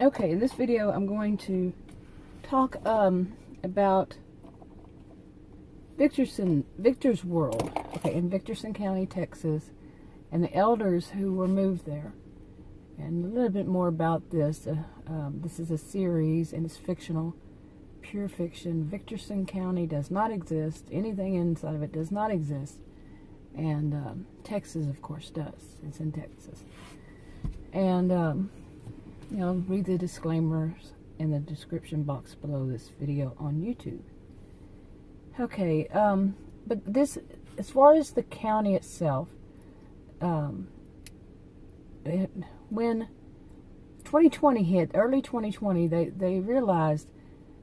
Okay, in this video I'm going to talk about Victor's World, okay, in Victorson County, Texas, and the elders who were moved there, and a little bit more about this. This is a series, and it's fictional, pure fiction. Victorson County does not exist. Anything inside of it does not exist, and Texas, of course, does. It's in Texas, and you know, read the disclaimers in the description box below this video on YouTube. Okay, but this, as far as the county itself, when 2020 hit, early 2020, they realized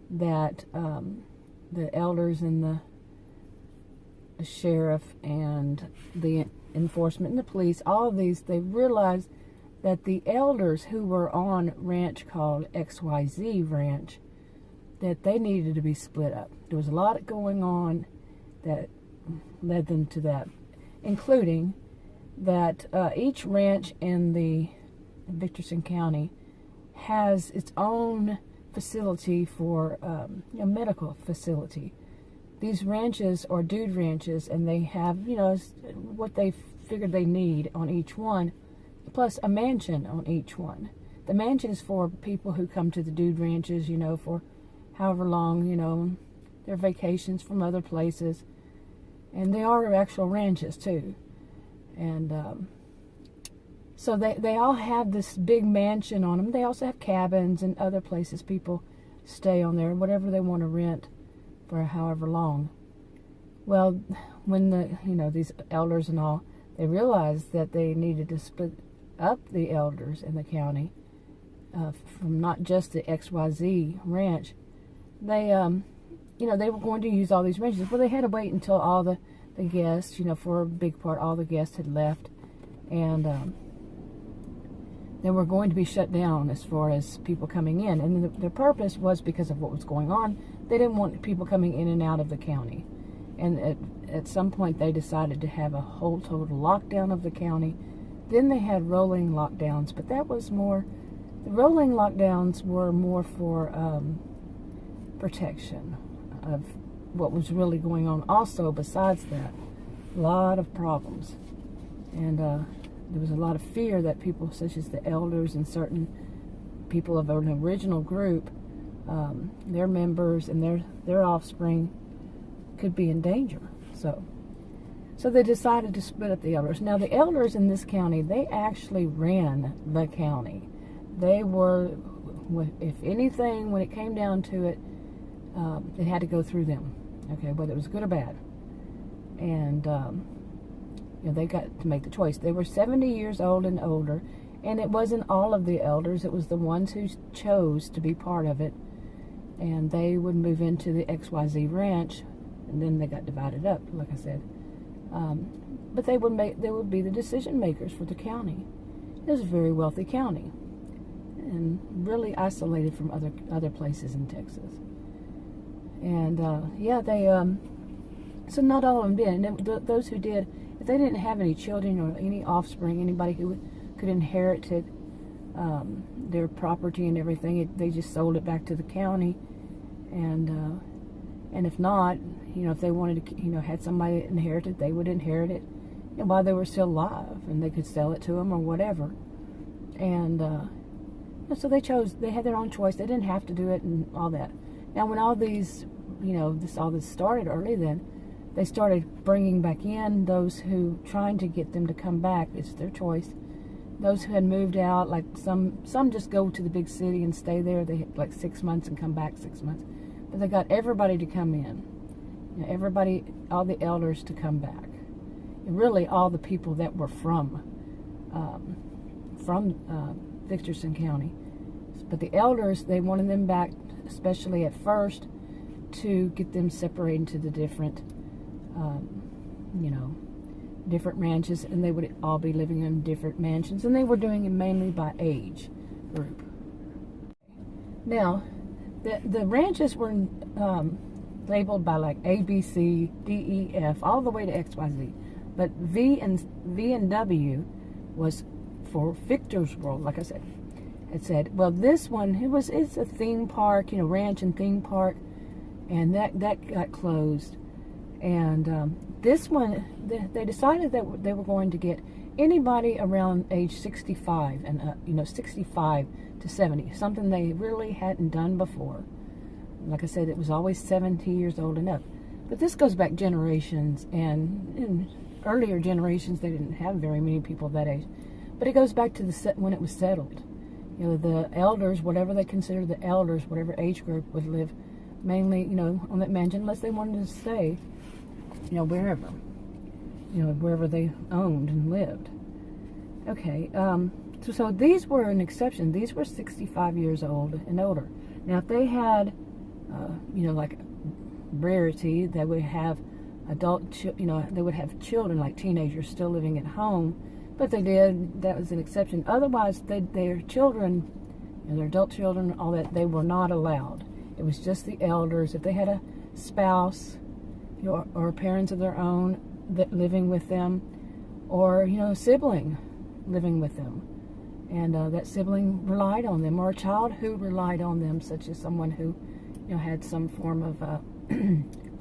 that the elders and the sheriff and the enforcement and the police, all of these, they realized that the elders who were on ranch called XYZ Ranch, that they needed to be split up. There was a lot going on that led them to that, including that each ranch in the Victorson County has its own facility for a medical facility. These ranches are dude ranches, and they have, you know, what they figured they need on each one, plus a mansion on each one. The mansion is for people who come to the dude ranches, you know, for however long, you know, their vacations from other places. And they are actual ranches too. And so they all have this big mansion on them. They also have cabins and other places people stay on there, whatever they want to rent for however long. Well, when these elders and all, they realized that they needed to split up the elders in the county from not just the XYZ ranch. They they were going to use all these ranches, but they had to wait until all the guests, for a big part, all the guests had left, and they were going to be shut down as far as people coming in. And the purpose was because of what was going on. They didn't want people coming in and out of the county. And at some point, they decided to have a whole total lockdown of the county. Then they had rolling lockdowns, but that was more, the rolling lockdowns were more for protection of what was really going on. Also, besides that, a lot of problems. And there was a lot of fear that people such as the elders and certain people of an original group, their members and their offspring could be in danger. So they decided to split up the elders. Now, the elders in this county, they actually ran the county. They were, if anything, when it came down to it, it had to go through them, okay, whether it was good or bad. And they got to make the choice. They were 70 years old and older, and it wasn't all of the elders. It was the ones who chose to be part of it, and they would move into the XYZ Ranch, and then they got divided up, like I said. But they would be the decision makers for the county. It was a very wealthy county, and really isolated from other places in Texas. And so not all of them did. And those who did, if they didn't have any children or any offspring, anybody who could inherit it, their property and everything, they just sold it back to the county. And if not, if they wanted to, had somebody inherit it, they would inherit it, while they were still alive, and they could sell it to them or whatever. And so they had their own choice. They didn't have to do it and all that. Now, when all these, all this started early, then they started bringing back in those who, trying to get them to come back. It's their choice. Those who had moved out, like some just go to the big city and stay there. They had like 6 months and come back 6 months. But they got everybody to come in. Everybody, all the elders to come back. And really all the people that were from Victorson County. But the elders, they wanted them back, especially at first, to get them separated into the different, different ranches, and they would all be living in different mansions, and they were doing it mainly by age group. Now, the ranches were labeled by like A, B, C, D, E, F, all the way to XYZ, but V and W was for Victor's World, like I said. had said, well, this one, it's a theme park, ranch and theme park, and that got closed. And this one, they decided that they were going to get anybody around age 65 and 65 to 70, something they really hadn't done before. Like I said, it was always 70 years old and up. But this goes back generations, and in earlier generations they didn't have very many people that age. But it goes back to when it was settled. The elders, whatever they consider the elders, whatever age group, would live mainly, on that mansion, unless they wanted to stay, wherever they owned and lived. Okay, so these were an exception. These were 65 years old and older. Now, if they had, like rarity, they would have they would have children, like teenagers, still living at home. But they did. That was an exception. Otherwise, their children, their adult children, all that, they were not allowed. It was just the elders. If they had a spouse, or parents of their own that living with them, or a sibling living with them, and that sibling relied on them, or a child who relied on them, such as someone who had some form of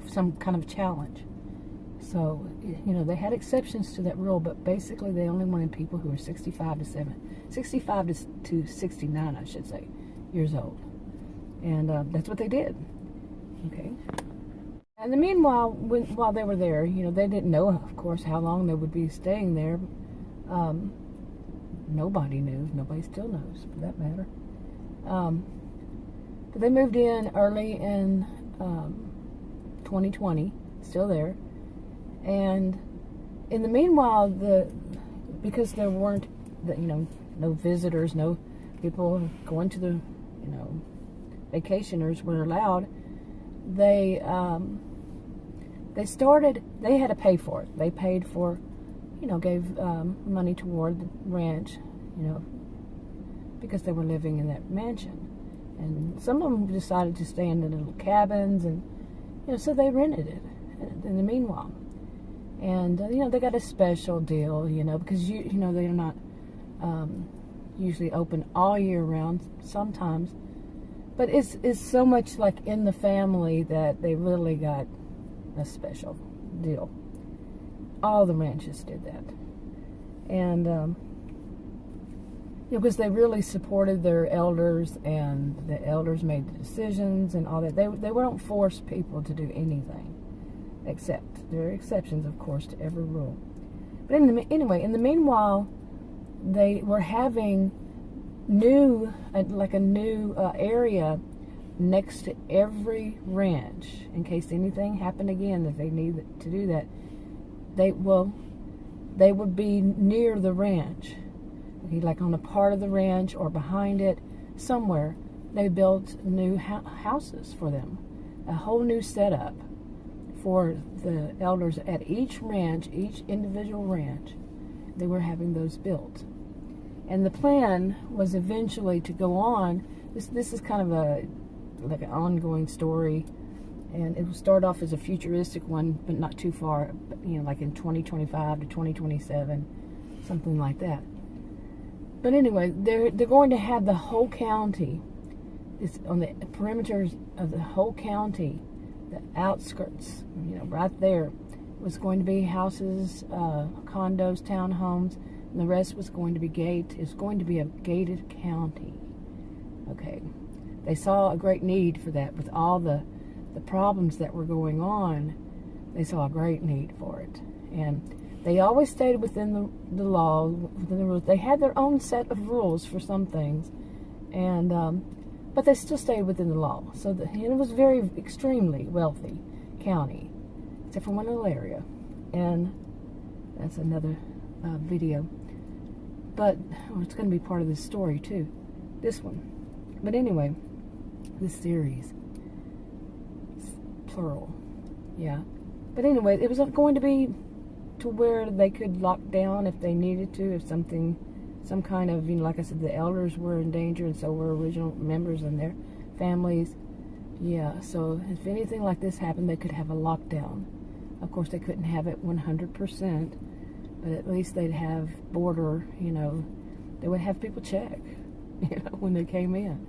some kind of challenge. So they had exceptions to that rule, but basically they only wanted people who were 65 to 69, I should say, years old, and that's what they did. Okay. And meanwhile, while they were there, they didn't know, of course, how long they would be staying there. Nobody knew. Nobody still knows, for that matter. But they moved in early in 2020, still there. And in the meanwhile, because there weren't, no visitors, no people going to the, vacationers were allowed, they had to pay for it. They paid for, gave money toward the ranch, because they were living in that mansion. And some of them decided to stay in the little cabins, and, so they rented it in the meanwhile. And, they got a special deal, because, they're not usually open all year round, sometimes. But it's so much like in the family that they really got a special deal. All the ranches did that. And, because they really supported their elders, and the elders made the decisions and all that. They don't force people to do anything, except there are exceptions, of course, to every rule. But anyway, in the meanwhile, they were having a new area next to every ranch, in case anything happened again that they needed to do that. They would be near the ranch, okay, like on a part of the ranch or behind it somewhere. They built new houses for them, a whole new setup for the elders at each ranch, each individual ranch. They were having those built. And the plan was eventually to go on. This is kind of like an ongoing story, and it will start off as a futuristic one, but not too far, like in 2025 to 2027, something like that. But anyway, they're going to have the whole county. It's on the perimeters of the whole county, the outskirts, right there, was going to be houses, condos, townhomes, and the rest was going to be gated. It's going to be a gated county. Okay. They saw a great need for that. With all the problems that were going on, they saw a great need for it. And they always stayed within the law, within the rules. They had their own set of rules for some things, and but they still stayed within the law. So it was very extremely wealthy county, except for one little area. And that's another video. But it's going to be part of this story too, this one. But anyway, this series, plural, yeah. But anyway, it was going to be to where they could lock down if they needed to, if some kind of, like I said, the elders were in danger, and so were original members and their families. Yeah, so if anything like this happened, they could have a lockdown. Of course, they couldn't have it 100%, but at least they'd have border, they would have people check when they came in.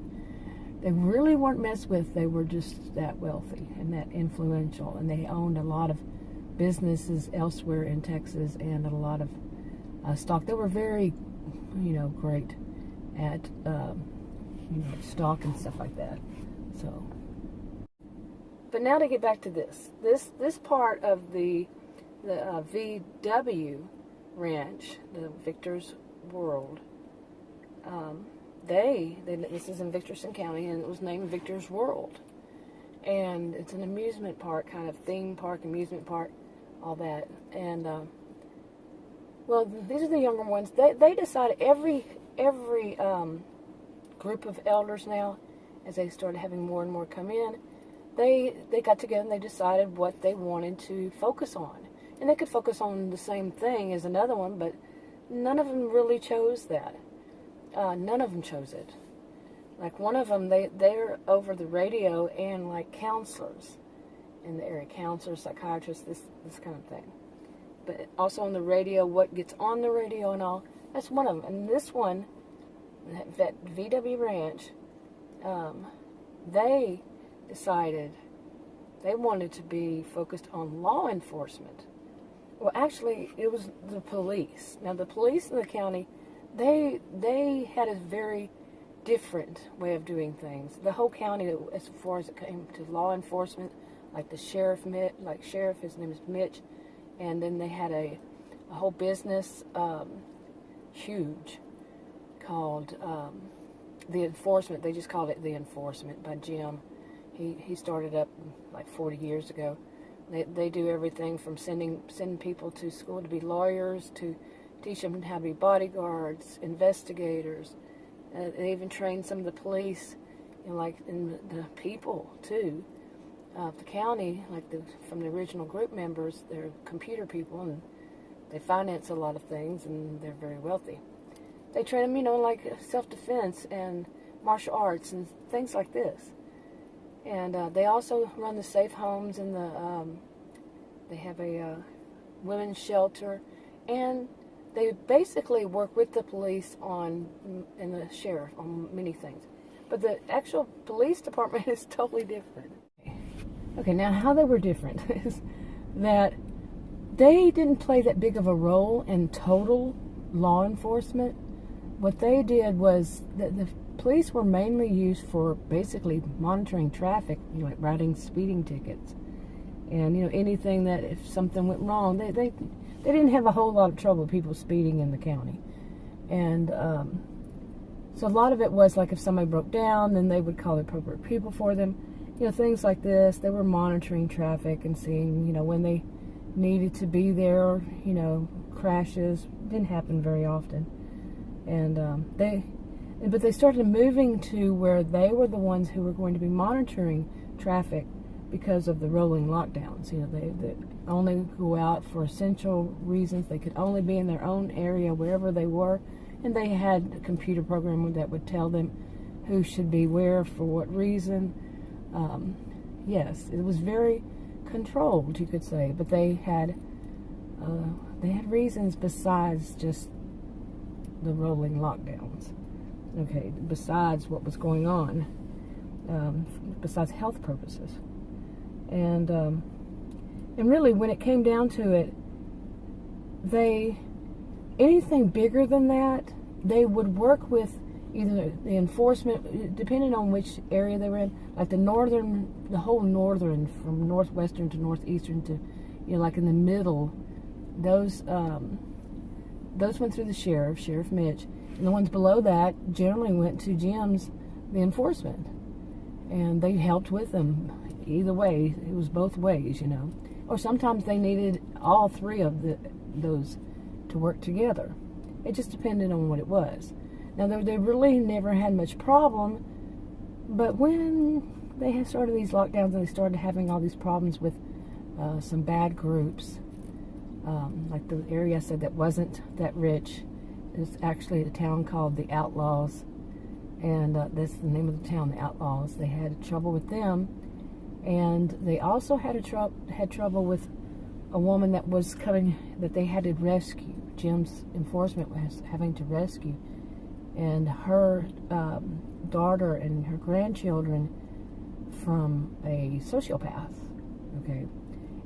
They really weren't messed with. They were just that wealthy and that influential, and they owned a lot of businesses elsewhere in Texas and a lot of stock. They were very, great at, stock and stuff like that. So, but now to get back to this part of the VW ranch, the Victor's World. This is in Victorson County, and it was named Victor's World. And it's an amusement park, kind of theme park, amusement park, all that. And well, these are the younger ones. They decided every group of elders now, as they started having more and more come in, they got together and they decided what they wanted to focus on. And they could focus on the same thing as another one, but none of them really chose that. None of them chose it. Like one of them, they're over the radio and like counselors in the area, counselors, psychiatrists, this kind of thing. But also on the radio, what gets on the radio and all, that's one of them. And this one, that VW Ranch, they decided they wanted to be focused on law enforcement. Well, actually, it was the police. Now, the police in the county, they had a very different way of doing things. The whole county, as far as it came to law enforcement, like the sheriff, his name is Mitch, and then they had a whole business, huge, called the Enforcement. They just called it the Enforcement by Jim. He started up like 40 years ago. They do everything from sending people to school to be lawyers, to teach them how to be bodyguards, investigators. They even train some of the police, in the people too. The county, from the original group members, they're computer people, and they finance a lot of things, and they're very wealthy. They train them, like self-defense and martial arts and things like this. And they also run the safe homes, and they have a women's shelter, and they basically work with the police and the sheriff on many things. But the actual police department is totally different. Okay, now how they were different is that they didn't play that big of a role in total law enforcement. What they did was that the police were mainly used for basically monitoring traffic, like writing speeding tickets. And, anything that if something went wrong, they didn't have a whole lot of trouble with people speeding in the county. And so a lot of it was like if somebody broke down, then they would call the appropriate people for them. Things like this. They were monitoring traffic and seeing, when they needed to be there, crashes. Didn't happen very often. And but they started moving to where they were the ones who were going to be monitoring traffic because of the rolling lockdowns. They only go out for essential reasons. They could only be in their own area wherever they were, and they had a computer program that would tell them who should be where for what reason. Yes, it was very controlled, you could say, but they had reasons besides just the rolling lockdowns. Okay, besides what was going on, besides health purposes. And really, when it came down to it, anything bigger than that, they would work with either the enforcement, depending on which area they were in, like the whole northern, from northwestern to northeastern to, like in the middle, those went through the Sheriff Mitch, and the ones below that generally went to Jim's, the enforcement, and they helped with them. Either way, it was both ways, or sometimes they needed all three of those to work together. It just depended on what it was. Now, they really never had much problem, but when they had started these lockdowns and they started having all these problems with some bad groups, like the area I said that wasn't that rich, is actually a town called the Outlaws, and that's the name of the town, the Outlaws. They had trouble with them, and they also had trouble with a woman that was coming, that they had to rescue. Jim's enforcement was having to rescue. and her daughter and her grandchildren from a sociopath. Okay,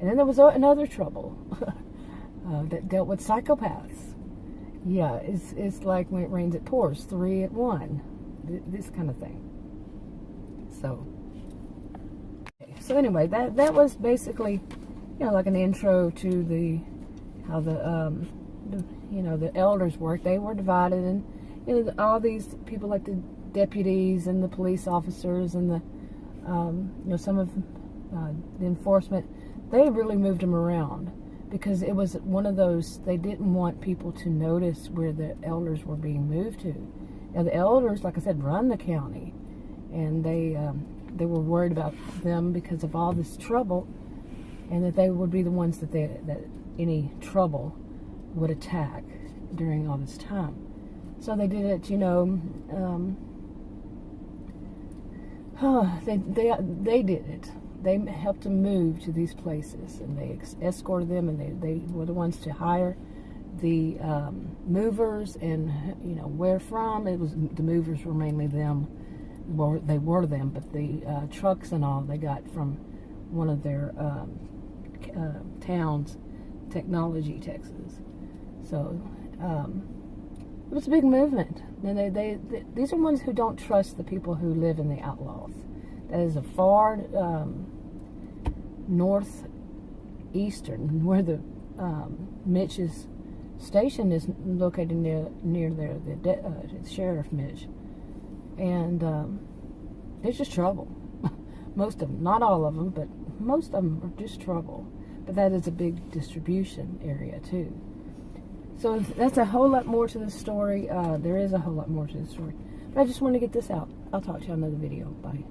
and then there was another trouble that dealt with psychopaths. Yeah, it's like when it rains it pours, 3 at 1, this kind of thing. So anyway, that was basically, like an intro to how the elders work. They were divided, and all these people like the deputies and the police officers and the some of the enforcement, they really moved them around because it was one of those, they didn't want people to notice where the elders were being moved to. Now the elders, like I said, run the county, and they were worried about them because of all this trouble, and that they would be the ones that any trouble would attack during all this time. So they did it, they did it. They helped them move to these places, and they escorted them, and they were the ones to hire the movers, and where from. It was the movers were mainly them. Well, they were them, but the trucks and all they got from one of their towns, Technology, Texas. So it was a big movement. And these are ones who don't trust the people who live in the outlaws. That is a far northeastern, where the Mitch's station is located near there, the Sheriff Mitch. And there's just trouble. Most of them, not all of them, but most of them are just trouble. But that is a big distribution area too. So that's a whole lot more to the story. There is a whole lot more to the story. But I just want to get this out. I'll talk to you on another video. Bye.